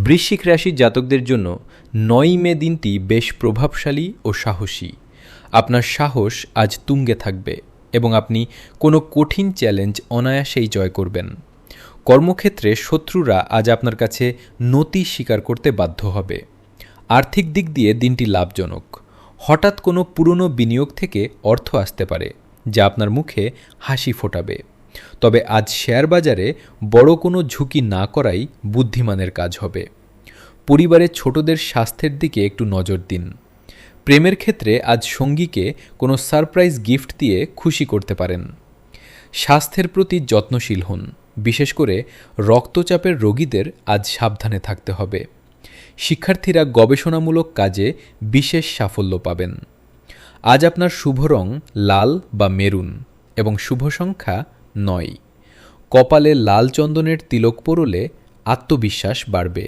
বৃশ্চিক রাশির জাতকদের জন্য ৯ মে দিনটি বেশ প্রভাবশালী ও সাহসী। আপনার সাহস আজ তুঙ্গে থাকবে এবং আপনি কোনো কঠিন চ্যালেঞ্জ অনায়াসেই জয় করবেন। কর্মক্ষেত্রে শত্রুরা আজ আপনার কাছে নতি স্বীকার করতে বাধ্য হবে। আর্থিক দিক দিয়ে দিনটি লাভজনক। হঠাৎ কোনো পুরনো বিনিয়োগ থেকে অর্থ আসতে পারে যা আপনার মুখে হাসি ফোটাবে। তবে আজ শেয়ার বাজারে বড় কোনো ঝুঁকি না করাই বুদ্ধিমানের কাজ হবে। পরিবারের ছোটদের স্বাস্থ্যের দিকে একটু নজর দিন। প্রেমের ক্ষেত্রে আজ সঙ্গীকে কোনো সারপ্রাইজ গিফট দিয়ে খুশি করতে পারেন। স্বাস্থ্যের প্রতি যত্নশীল হন, বিশেষ করে রক্তচাপের রোগীদের আজ সাবধানে থাকতে হবে। শিক্ষার্থীরা গবেষণামূলক কাজে বিশেষ সাফল্য পাবেন। আজ আপনার শুভ রং লাল বা মেরুন এবং শুভ সংখ্যা ৯। কপালে লাল চন্দনের তিলক পরলে আত্মবিশ্বাস বাড়বে।